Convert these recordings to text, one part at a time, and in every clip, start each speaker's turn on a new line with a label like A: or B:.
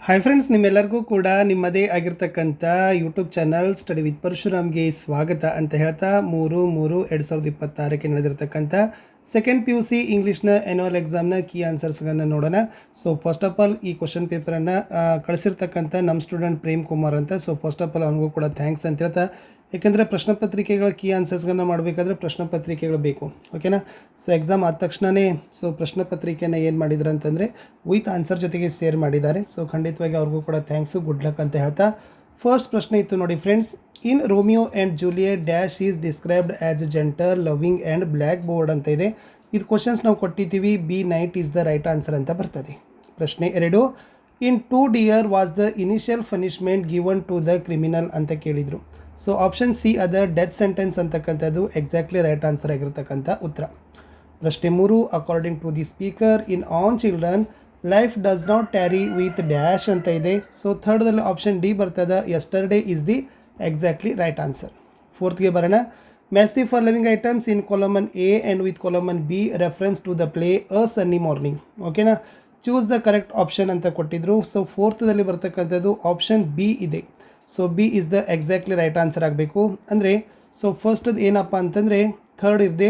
A: Hi friends, ನಿಮ್ಮೆಲ್ಲರಿಗೂ ಕೂಡ ನಿಮ್ಮದೇ ಆಗಿರ್ತಕ್ಕಂಥ ಯೂಟ್ಯೂಬ್ ಚಾನಲ್ ಸ್ಟಡಿ ವಿತ್ ಪರಶುರಾಮ್ಗೆ ಸ್ವಾಗತ ಅಂತ ಹೇಳ್ತಾ 3/3/2026ಕ್ಕೆ ನಡೆದಿರ್ತಕ್ಕಂಥ ಸೆಕೆಂಡ್ PUC ಇಂಗ್ಲೀಷ್ನ ಆ್ಯನ್ಯುವಲ್ ಎಕ್ಸಾಮ್ನ ಕೀ ಆನ್ಸರ್ಸ್ಗಳನ್ನು ನೋಡೋಣ. ಸೊ ಫಸ್ಟ್ ಆಫ್ ಆಲ್ ಈ ಕ್ವಶನ್ ಪೇಪರನ್ನು ಕಳಿಸಿರ್ತಕ್ಕಂಥ ನಮ್ಮ ಸ್ಟೂಡೆಂಟ್ ಪ್ರೇಮ್ ಕುಮಾರ್ ಅಂತ. ಸೊ ಫಸ್ಟ್ ಆಫ್ ಆಲ್ ಅವನಿಗೂ ಕೂಡ ಥ್ಯಾಂಕ್ಸ್ ಅಂತ ಹೇಳ್ತಾ, ಯಾಕೆಂದರೆ ಪ್ರಶ್ನೆ ಪತ್ರಿಕೆಗಳ ಕೀ ಆನ್ಸರ್ಸ್ಗಳನ್ನ ಮಾಡಬೇಕಾದ್ರೆ ಪ್ರಶ್ನೆ ಪತ್ರಿಕೆಗಳು ಬೇಕು, ಓಕೆನಾ. ಸೊ ಎಕ್ಸಾಮ್ ಆದ ತಕ್ಷಣವೇ ಪ್ರಶ್ನೆ ಪತ್ರಿಕೆಯನ್ನು ಏನು ಮಾಡಿದ್ರು ಅಂತಂದರೆ ವಿತ್ ಆನ್ಸರ್ ಜೊತೆಗೆ ಶೇರ್ ಮಾಡಿದ್ದಾರೆ. ಸೊ ಖಂಡಿತವಾಗಿ ಅವ್ರಿಗೂ ಕೂಡ ಥ್ಯಾಂಕ್ಸು, ಗುಡ್ ಲಕ್ ಅಂತ ಹೇಳ್ತಾ ಫಸ್ಟ್ ಪ್ರಶ್ನೆ ಇತ್ತು ನೋಡಿ friends. In Romeo and Juliet dash is described as gentle, loving and black board ಅಂತ ಇದೆ. ಇದು ಕ್ವಶನ್ಸ್ ನಾವು ಕೊಟ್ಟಿದ್ದೀವಿ, B night is the right answer ಅಂತ ಬರ್ತದೆ. ಪ್ರಶ್ನೆ 2, in 2 dear was the initial punishment given to the criminal ಅಂತ ಕೇಳಿದರು. ಸೊ ಆಪ್ಷನ್ ಸಿ ಅದ ಡೆತ್ ಸೆಂಟೆನ್ಸ್ ಅಂತಕ್ಕಂಥದ್ದು ಎಕ್ಸಾಕ್ಟ್ಲಿ ರೈಟ್ ಆನ್ಸರ್ ಆಗಿರ್ತಕ್ಕಂಥ ಉತ್ತರ. ಪ್ರಶ್ನೆ 3, according to the speaker in an children life does not tarry with dash ಅಂತ ಇದೆ. So ಥರ್ಡ್ದಲ್ಲಿ ಆಪ್ಷನ್ ಡಿ ಬರ್ತದೆ, yesterday is the exactly right answer. ಫೋರ್ತ್ಗೆ ಬರೋಣ. Match the following items in column A and with column B reference to the play a sunny morning, ಓಕೆನಾ. Choose the correct option ಅಂತ ಕೊಟ್ಟಿದ್ರು. So ಫೋರ್ತದಲ್ಲಿ ಬರ್ತಕ್ಕಂಥದ್ದು option B ಇದೆ. So B is the exactly right answer ಆಗಬೇಕು. ಅಂದರೆ so ಫಸ್ಟದು ಏನಪ್ಪ ಅಂತಂದರೆ ಥರ್ಡ್ ಇರದೆ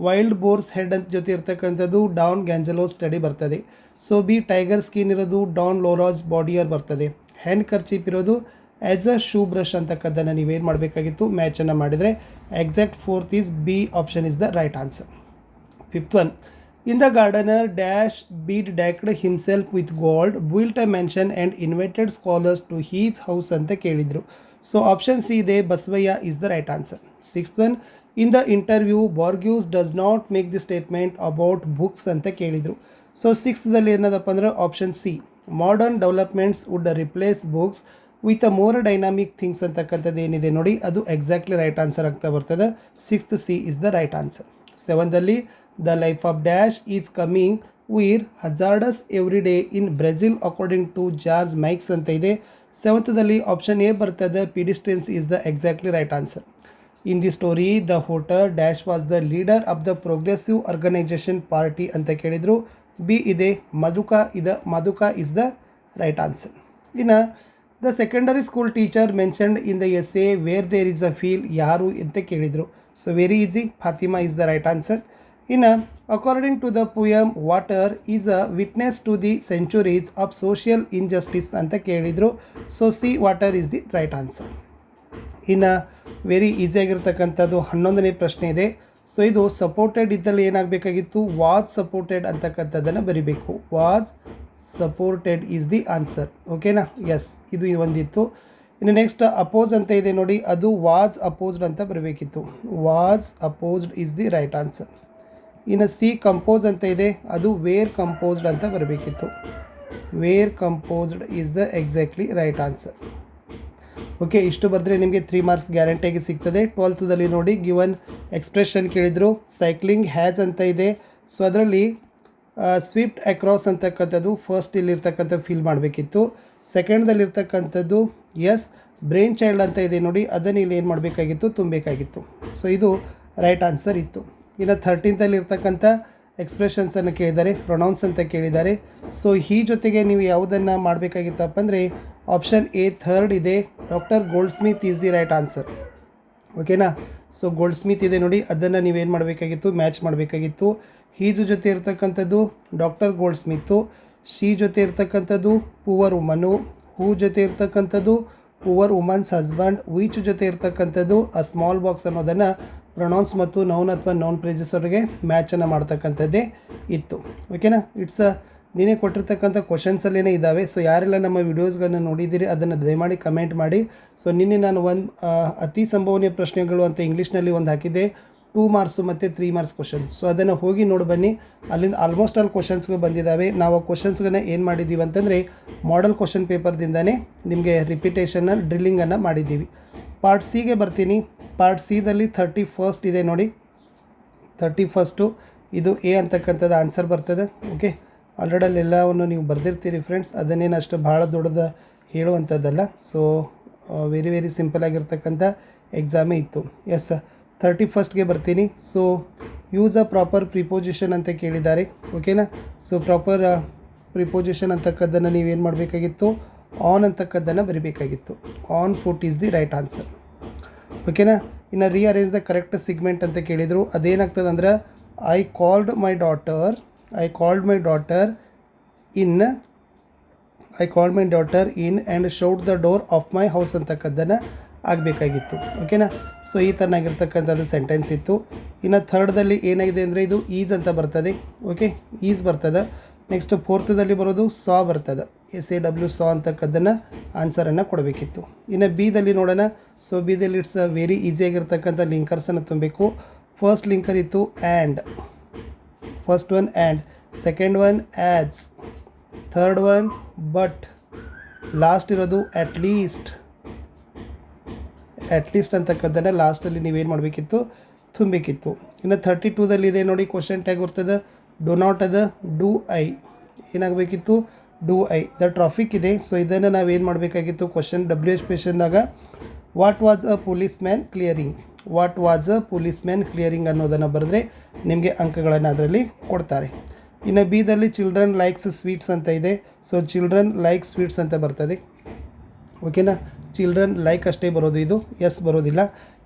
A: ವೈಲ್ಡ್ ಬೋರ್ಸ್ ಹೆಡ್ ಅಂತ ಜೊತೆ ಇರ್ತಕ್ಕಂಥದ್ದು ಡಾನ್ ಗ್ಯಾಂಜಲೋ ಸ್ಟಡಿ ಬರ್ತದೆ. ಸೊ ಬಿ ಟೈಗರ್ ಸ್ಕಿನ್ ಇರೋದು ಡಾನ್ ಲೋರಾಜ್ ಬಾಡಿಯರ್ ಬರ್ತದೆ. ಹ್ಯಾಂಡ್ ಕರ್ಚೀಪ್ ಇರೋದು ಆ್ಯಸ್ ಅ ಶೂ ಬ್ರಷ್ ಅಂತಕ್ಕದ್ದನ್ನು ನೀವೇನು ಮಾಡಬೇಕಾಗಿತ್ತು, ಮ್ಯಾಚನ್ನು ಮಾಡಿದರೆ exact fourth is B option is the right answer. Fifth one, in the gardener dash bedecked himself with gold built a mansion and invited scholars to his house ಅಂತ ಕೇಳಿದರು. So option C ಇದೆ, Basavayya is the right answer. Sixth one, in the interview Borges does not make the statement about books ಅಂತ ಕೇಳಿದರು. So ಸಿಕ್ಸ್ತ್ದಲ್ಲಿ ಏನದಪ್ಪ ಅಂದ್ರೆ option C, modern developments would replace books with a more dynamic things ಅಂತಕ್ಕಂಥದ್ದು ಏನಿದೆ ನೋಡಿ, ಅದು ಎಕ್ಸಾಕ್ಟ್ಲಿ ರೈಟ್ ಆನ್ಸರ್ ಆಗ್ತಾ ಬರ್ತದೆ. Sixth C is the right answer. ಸೆವೆಂದಲ್ಲಿ the life of dash is coming were hazardous every day in Brazil according to George Mikes ಅಂತ ಇದೆ. ಸೆವೆಂತದಲ್ಲಿ ಆಪ್ಷನ್ ಎ ಬರ್ತದೆ, pedestrians is the exactly right answer. In the story the hotter dash was the leader of the progressive organisation party ಅಂತ ಕೇಳಿದರು. B ಇದೆ, Madhuka is the right answer. ಇನ್ನು the secondary school teacher mentioned in the essay where there is a feel ಯಾರು ಅಂತ ಕೇಳಿದರು. So very easy, Fatima is the right answer. ಇನ್ನು according to the poem water is a witness to the centuries of social injustice ಅಂತ ಕೇಳಿದರು. So C water is the right answer. ಇನ್ನು very ಈಸಿಯಾಗಿರ್ತಕ್ಕಂಥದ್ದು 11ನೇ ಪ್ರಶ್ನೆ ಇದೆ. ಸೊ ಇದು ಸಪೋರ್ಟೆಡ್ ಇದ್ದಲ್ಲಿ ಏನಾಗಬೇಕಾಗಿತ್ತು, ವಾಸ್ ಸಪೋರ್ಟೆಡ್ ಅಂತಕ್ಕಂಥದ್ದನ್ನು ಬರಿಬೇಕು. Was supported is the answer, ಓಕೆನಾ. ಎಸ್, ಇದು ಒಂದಿತ್ತು. ಇನ್ನು ನೆಕ್ಸ್ಟ್ ಅಪೋಸ್ ಅಂತ ಇದೆ ನೋಡಿ, ಅದು ವಾಸ್ ಅಪೋಸ್ಡ್ ಅಂತ ಬರಬೇಕಿತ್ತು. Was opposed is the right answer. ಇನ್ನು ಸಿ ಕಂಪೋಸ್ ಅಂತ ಇದೆ, ಅದು ವೇರ್ ಕಂಪೋಸ್ಡ್ ಅಂತ ಬರಬೇಕಿತ್ತು. Were composed is the exactly right answer. Okay, ಇಷ್ಟು ಬರೆದ್ರೆ ನಿಮಗೆ 3 ಮಾರ್ಕ್ಸ್ ಗ್ಯಾರಂಟಿಯಾಗಿ ಸಿಗ್ತದೆ. 12ದಲ್ಲಿ ನೋಡಿ ಗಿವನ್ ಎಕ್ಸ್ಪ್ರೆಷನ್ ಕೇಳಿದರು, ಸೈಕ್ಲಿಂಗ್ ಹ್ಯಾಸ್ ಅಂತ ಇದೆ. ಸೊ ಅದರಲ್ಲಿ ಸ್ವಿಫ್ಟ್ ಅಕ್ರಾಸ್ ಅಂತಕ್ಕಂಥದ್ದು ಫಸ್ಟ್ ಇಲ್ಲಿರ್ತಕ್ಕಂಥ ಫಿಲ್ ಮಾಡಬೇಕಿತ್ತು. ಸೆಕೆಂಡ್ದಲ್ಲಿರ್ತಕ್ಕಂಥದ್ದು ಎಸ್ ಬ್ರೈನ್ ಚೈಲ್ಡ್ ಅಂತ ಇದೆ ನೋಡಿ, ಅದನ್ನು ಇಲ್ಲಿ ಏನು ಮಾಡಬೇಕಾಗಿತ್ತು, ತುಂಬಬೇಕಾಗಿತ್ತು. ಸೊ ಇದು ರೈಟ್ ಆನ್ಸರ್ ಇತ್ತು. ಇನ್ನು 13ದಲ್ಲಿ ಇರ್ತಕ್ಕಂಥ ಎಕ್ಸ್ಪ್ರೆಷನ್ಸನ್ನು ಕೇಳಿದ್ದಾರೆ, ಪ್ರೊನೌನ್ಸ್ ಅಂತ ಕೇಳಿದ್ದಾರೆ. ಸೊ ಈ ಜೊತೆಗೆ ನೀವು ಯಾವುದನ್ನು ಮಾಡಬೇಕಾಗಿತ್ತಪ್ಪ ಅಂದರೆ ಆಪ್ಷನ್ ಎ ಥರ್ಡ್ ಇದೆ, doctor gold Smith is the right answer, ಓಕೆನಾ. ಸೊ ಗೋಲ್ಡ್ ಸ್ಮಿತ್ ಇದೆ ನೋಡಿ, ಅದನ್ನು ನೀವೇನು ಮಾಡಬೇಕಾಗಿತ್ತು, ಮ್ಯಾಚ್ ಮಾಡಬೇಕಾಗಿತ್ತು. ಹೀಜು ಜೊತೆ ಇರ್ತಕ್ಕಂಥದ್ದು ಡಾಕ್ಟರ್ ಗೋಲ್ಡ್ ಸ್ಮಿತ್ತು, ಶಿ ಜೊತೆ ಇರ್ತಕ್ಕಂಥದ್ದು ಪೂವರ್ ವುಮನು, ಹೂ ಜೊತೆ ಇರ್ತಕ್ಕಂಥದ್ದು ಪೂವರ್ ವುಮನ್ಸ್ ಹಸ್ಬೆಂಡ್, ವೀಚ್ ಜೊತೆ ಇರ್ತಕ್ಕಂಥದ್ದು ಅ ಸ್ಮಾಲ್ ಬಾಕ್ಸ್ ಅನ್ನೋದನ್ನು ಪ್ರೊನೌನ್ಸ್ ಮತ್ತು ನೌನ್ ಅಥವಾ ನೌನ್ ಫ್ರೇಸಸ್ ಅವರಿಗೆ ಮ್ಯಾಚನ್ನು ಮಾಡ್ತಕ್ಕಂಥದ್ದೇ ಇತ್ತು, ಓಕೆನಾ. ಇಟ್ಸ್ ನೀನೇ ಕೊಟ್ಟಿರ್ತಕ್ಕಂಥ ಕ್ವಶನ್ಸಲ್ಲೇ ಇದ್ದಾವೆ. ಸೊ ಯಾರೆಲ್ಲ ನಮ್ಮ ವಿಡಿಯೋಸ್ಗಳನ್ನು ನೋಡಿದ್ದೀರಿ ಅದನ್ನು ದಯಮಾಡಿ ಕಮೆಂಟ್ ಮಾಡಿ. ಸೊ ನಿನ್ನೆ ನಾನು ಅತಿ ಸಂಭವನೀಯ ಪ್ರಶ್ನೆಗಳು ಅಂತ ಇಂಗ್ಲೀಷ್ನಲ್ಲಿ ಒಂದು ಹಾಕಿದ್ದೆ, 2 ಮಾರ್ಕ್ಸು ಮತ್ತು 3 ಮಾರ್ಕ್ಸ್ ಕ್ವಶನ್ಸ್. ಸೊ ಅದನ್ನು ಹೋಗಿ ನೋಡಿ ಬನ್ನಿ, ಅಲ್ಲಿಂದ ಆಲ್ಮೋಸ್ಟ್ ಆಲ್ ಕ್ವಶನ್ಸ್ಗಳು ಬಂದಿದ್ದಾವೆ. ನಾವು ಆ ಕ್ವಶನ್ಸ್ಗಳನ್ನ ಏನು ಮಾಡಿದ್ದೀವಿ ಅಂತಂದರೆ ಮಾಡೆಲ್ ಕ್ವಶನ್ ಪೇಪರ್ದಿಂದನೇ ನಿಮಗೆ ರಿಪಿಟೇಷನ್ನ ಡ್ರಿಲ್ಲಿಂಗನ್ನು ಮಾಡಿದ್ದೀವಿ. ಪಾರ್ಟ್ ಸಿಗೆ ಬರ್ತೀನಿ. ಪಾರ್ಟ್ ಸಿದಲ್ಲಿ 31st ಇದೆ ನೋಡಿ, 31stu ಇದು ಎ ಅಂತಕ್ಕಂಥದ್ದು ಆನ್ಸರ್ ಬರ್ತದೆ. ಓಕೆ, ಆಲ್ರೆಡಿ ಅಲ್ಲೆಲ್ಲವನ್ನು ನೀವು ಬರೆದಿರ್ತೀರಿ ಫ್ರೆಂಡ್ಸ್, ಅದನ್ನೇನು ಅಷ್ಟು ಭಾಳ ದೊಡ್ಡದು ಹೇಳುವಂಥದ್ದಲ್ಲ. ಸೊ ವೆರಿ ವೆರಿ ಸಿಂಪಲ್ ಆಗಿರ್ತಕ್ಕಂಥ ಎಕ್ಸಾಮೇ ಇತ್ತು. ಎಸ್, 31st ಬರ್ತೀನಿ. So use a proper preposition ಅಂತ ಕೇಳಿದ್ದಾರೆ, ಓಕೆನಾ. ಸೊ ಪ್ರಾಪರ್ ಪ್ರಿಪೋಸಿಷನ್ ಅಂತಕ್ಕದ್ದನ್ನು ನೀವೇನು ಮಾಡಬೇಕಾಗಿತ್ತು, ಆನ್ ಅಂತಕ್ಕದ್ದನ್ನು ಬರಿಬೇಕಾಗಿತ್ತು. On foot is the right answer. ಓಕೆನಾ. ಇನ್ನು ರೀಅರೇಂಜ್ ದ ಕರೆಕ್ಟ್ ಸಿಗ್ಮೆಂಟ್ ಅಂತ ಕೇಳಿದರು. ಅದೇನಾಗ್ತದೆ ಅಂದ್ರೆ I called my daughter in and shout the door of my house ಅಂತಕ್ಕದ್ದನ್ನು ಆಗಬೇಕಾಗಿತ್ತು. ಓಕೆನಾ. ಸೊ ಈ ಥರನಾಗಿರ್ತಕ್ಕಂಥದ್ದು ಸೆಂಟೆನ್ಸ್ ಇತ್ತು. ಇನ್ನು ಥರ್ಡ್ದಲ್ಲಿ ಏನಾಗಿದೆ ಅಂದರೆ ಇದು ಈಸ್ ಅಂತ ಬರ್ತದೆ. ಓಕೆ, ಈಸ್ ಬರ್ತದೆ. ನೆಕ್ಸ್ಟ್ ಫೋರ್ತದಲ್ಲಿ ಬರೋದು ಸಾ ಬರ್ತದೆ. SAW ಸಾ ಅಂತಕ್ಕದ್ದನ್ನು ಆನ್ಸರನ್ನು ಕೊಡಬೇಕಿತ್ತು. ಇನ್ನು ಬಿದಲ್ಲಿ ನೋಡೋಣ. ಸೊ ಬಿದಲ್ಲಿ ಇಟ್ಸ್ ವೆರಿ ಈಸಿಯಾಗಿರ್ತಕ್ಕಂಥ ಲಿಂಕರ್ಸನ್ನು ತುಂಬಬೇಕು. ಫಸ್ಟ್ ಲಿಂಕರ್ ಇತ್ತು and, first one and, second one ads, third one but, last ಇರೋದು ಅಟ್ ಲೀಸ್ಟ್ ಅಂತಕ್ಕದ್ದನ್ನು ಲಾಸ್ಟಲ್ಲಿ ನೀವೇನು ಮಾಡಬೇಕಿತ್ತು, ತುಂಬಬೇಕಿತ್ತು. ಇನ್ನು 32ದಲ್ಲಿ ಇದೆ ನೋಡಿ, ಕ್ವಶನ್ ಟ್ಯಾಗ್ ಬರ್ತದೆ. ಡೋ ನಾಟ್ ಅದ ಡೂ ಐ ಏನಾಗಬೇಕಿತ್ತು, ಡೂ ಐ. ದ ಟ್ರಾಫಿಕ್ ಇದೆ. ಸೊ ಇದನ್ನು ನಾವೇನು ಮಾಡಬೇಕಾಗಿತ್ತು, ಕ್ವಶನ್ WH ಕ್ವೆಶನ್ದಾಗ what was a policeman clearing ಅನ್ನೋದನ್ನು ಬರೆದ್ರೆ ನಿಮಗೆ ಅಂಕಗಳನ್ನು ಅದರಲ್ಲಿ ಕೊಡ್ತಾರೆ. ಇನ್ನು ಬಿದಲ್ಲಿ ಚಿಲ್ಡ್ರನ್ ಲೈಕ್ಸ್ ಸ್ವೀಟ್ಸ್ ಅಂತ ಇದೆ. ಸೊ ಚಿಲ್ಡ್ರನ್ ಲೈಕ್ ಸ್ವೀಟ್ಸ್ ಅಂತ ಬರ್ತದೆ. ಓಕೆನಾ. ಚಿಲ್ಡ್ರನ್ ಲೈಕ್ ಅಷ್ಟೇ ಬರೋದು, ಇದು ಎಸ್ ಬರೋದಿಲ್ಲ.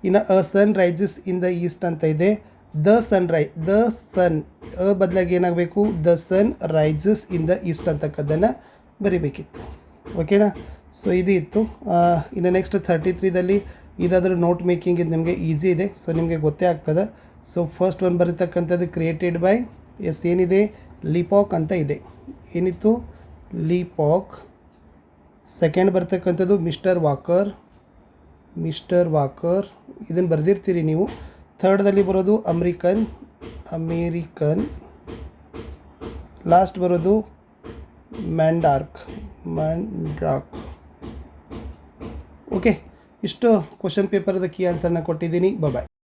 A: ಇನ್ನು a sun rises in the east ಅಂತ ಇದೆ. ದ ಸನ್ ಬದಲಾಗಿ ಏನಾಗಬೇಕು, the sun rises in the east ಅಂತಕ್ಕದ್ದನ್ನು ಬರಿಬೇಕಿತ್ತು. ಓಕೆನಾ. ಸೊ ಇದು ಇತ್ತು. ಇನ್ನು ನೆಕ್ಸ್ಟ್ 33ದಲ್ಲಿ ಇದಾದರೂ ನೋಟ್ ಮೇಕಿಂಗ್ ಇದು ನಿಮಗೆ ಈಸಿ ಇದೆ. ಸೊ ನಿಮಗೆ ಗೊತ್ತೇ ಆಗ್ತದೆ. ಸೊ ಫಸ್ಟ್ ಒನ್ ಬರೀತಕ್ಕಂಥದ್ದು ಕ್ರಿಯೇಟೆಡ್ ಬೈ ಏನಿದೆ, ಲೀಪಾಕ್ ಅಂತ ಇದೆ. ಏನಿತ್ತು, ಲೀಪಾಕ್. ಸೆಕೆಂಡ್ ಬರ್ತಕ್ಕಂಥದ್ದು ಮಿಸ್ಟರ್ ವಾಕರ್ ಇದನ್ನು ಬರೆದಿರ್ತೀರಿ ನೀವು. ಥರ್ಡ್ದಲ್ಲಿ ಬರೋದು ಅಮೇರಿಕನ್. ಲಾಸ್ಟ್ ಬರೋದು ಮ್ಯಾಂಡ್ರಾಕ್. ಓಕೆ, ಇಷ್ಟು ಕ್ವಶನ್ ಪೇಪರ್ದ ಕೀ ಆನ್ಸರ್ನ ಕೊಟ್ಟಿದ್ದೀನಿ. ಬಾಯ್.